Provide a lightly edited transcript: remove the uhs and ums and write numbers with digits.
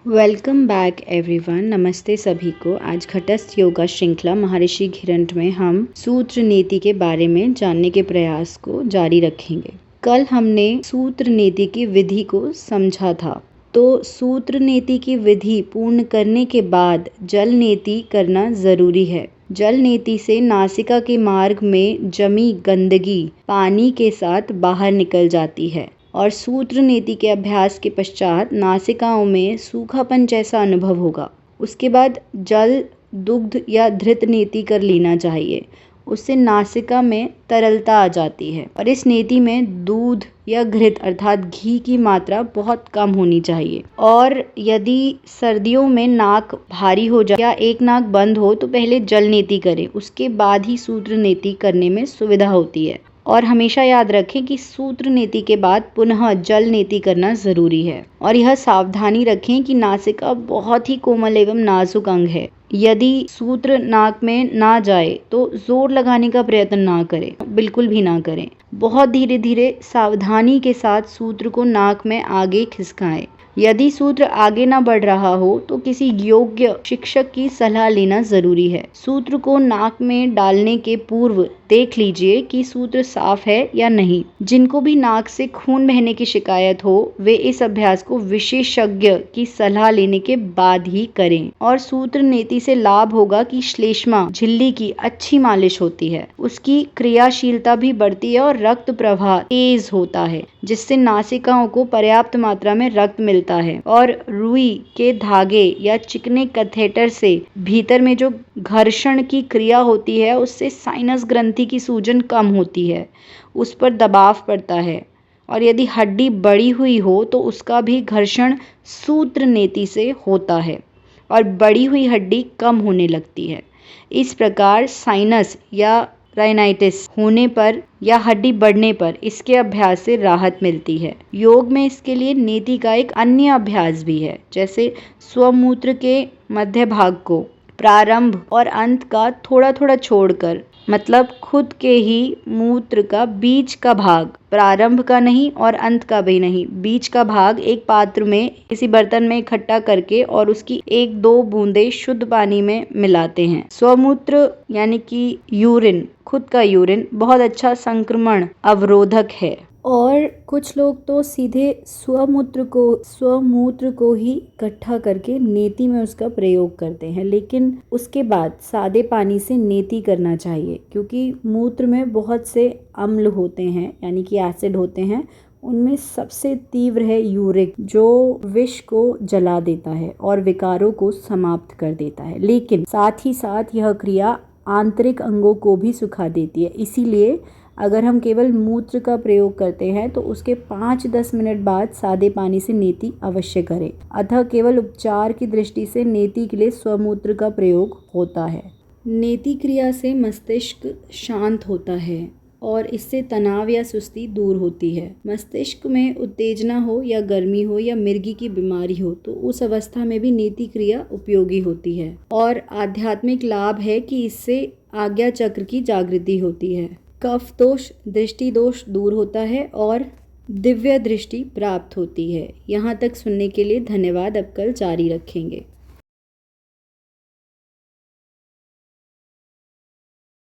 Welcome back everyone. नमस्ते सभी को। आज घटस्थ योगा श्रृंखला महर्षि घिरंट में हम सूत्र नीति के बारे में जानने के प्रयास को जारी रखेंगे। कल हमने सूत्र नीति की विधि को समझा था, तो सूत्र नीति की विधि पूर्ण करने के बाद जल नीति करना जरूरी है। जल नीति से नासिका के मार्ग में जमी गंदगी पानी के साथ बाहर निकल जाती है और सूत्र नीति के अभ्यास के पश्चात नासिकाओं में सूखापन जैसा अनुभव होगा। उसके बाद जल, दुग्ध या धृत नीति कर लेना चाहिए। उससे नासिका में तरलता आ जाती है और इस नीति में दूध या घृत अर्थात घी की मात्रा बहुत कम होनी चाहिए। और यदि सर्दियों में नाक भारी हो जाए या एक नाक बंद हो तो पहले जल नीति करें, उसके बाद ही सूत्र नीति करने में सुविधा होती है। और हमेशा याद रखें कि सूत्र नीति के बाद पुनः जल नीति करना जरूरी है। और यह सावधानी रखें कि नासिका बहुत ही कोमल एवं नाजुक अंग है। यदि सूत्र नाक में ना जाए तो जोर लगाने का प्रयत्न ना करें, बिल्कुल भी ना करें। बहुत धीरे धीरे सावधानी के साथ सूत्र को नाक में आगे खिसकाएं। यदि सूत्र आगे ना बढ़ रहा हो तो किसी योग्य शिक्षक की सलाह लेना जरूरी है। सूत्र को नाक में डालने के पूर्व देख लीजिए कि सूत्र साफ है या नहीं। जिनको भी नाक से खून बहने की शिकायत हो वे इस अभ्यास को विशेषज्ञ की सलाह लेने के बाद ही करें। और सूत्र नीति से लाभ होगा कि श्लेष्मा झिल्ली की अच्छी मालिश होती है, उसकी क्रियाशीलता भी बढ़ती है और रक्त प्रवाह तेज होता है, जिससे नासिकाओं को पर्याप्त मात्रा में रक्त मिलता है। और रुई के धागे या चिकने कैथेटर से भीतर में जो घर्षण की क्रिया होती है उससे साइनस ग्रंथि की सूजन कम होती है, उस पर दबाव पड़ता है। और यदि हड्डी बड़ी हुई हो तो उसका भी घर्षण सूत्र नीति से होता है और बड़ी हुई हड्डी कम होने लगती है। इस प्रकार साइनस या राइनाइटिस होने पर या हड्डी बढ़ने पर इसके अभ्यास से राहत मिलती है। योग में इसके लिए नीति का एक अन्य अभ्यास भी है, जैसे स्वमूत्र के मध्य भाग को प्रारंभ और अंत का थोड़ा थोड़ा छोड़कर, मतलब खुद के ही मूत्र का बीच का भाग, प्रारंभ का नहीं और अंत का भी नहीं, बीच का भाग एक पात्र में किसी बर्तन में इकट्ठा करके और उसकी 1-2 बूंदे शुद्ध पानी में मिलाते हैं। स्वमूत्र यानी कि यूरिन, खुद का यूरिन बहुत अच्छा संक्रमण अवरोधक है। और कुछ लोग तो सीधे स्वमूत्र को ही इकट्ठा करके नेति में उसका प्रयोग करते हैं, लेकिन उसके बाद सादे पानी से नेति करना चाहिए, क्योंकि मूत्र में बहुत से अम्ल होते हैं यानी कि एसिड होते हैं। उनमें सबसे तीव्र है यूरिक, जो विष को जला देता है और विकारों को समाप्त कर देता है, लेकिन साथ ही साथ यह क्रिया आंतरिक अंगों को भी सुखा देती है। इसीलिए अगर हम केवल मूत्र का प्रयोग करते हैं तो उसके 5-10 मिनट बाद सादे पानी से नेति अवश्य करें। अतः केवल उपचार की दृष्टि से नेति के लिए स्वमूत्र का प्रयोग होता है। नेति क्रिया से मस्तिष्क शांत होता है और इससे तनाव या सुस्ती दूर होती है। मस्तिष्क में उत्तेजना हो या गर्मी हो या मिर्गी की बीमारी हो तो उस अवस्था में भी नेति क्रिया उपयोगी होती है। और आध्यात्मिक लाभ है कि इससे आज्ञा चक्र की जागृति होती है, कफ दोष, दृष्टि दोष दूर होता है और दिव्य दृष्टि प्राप्त होती है। यहाँ तक सुनने के लिए धन्यवाद। अब कल जारी रखेंगे।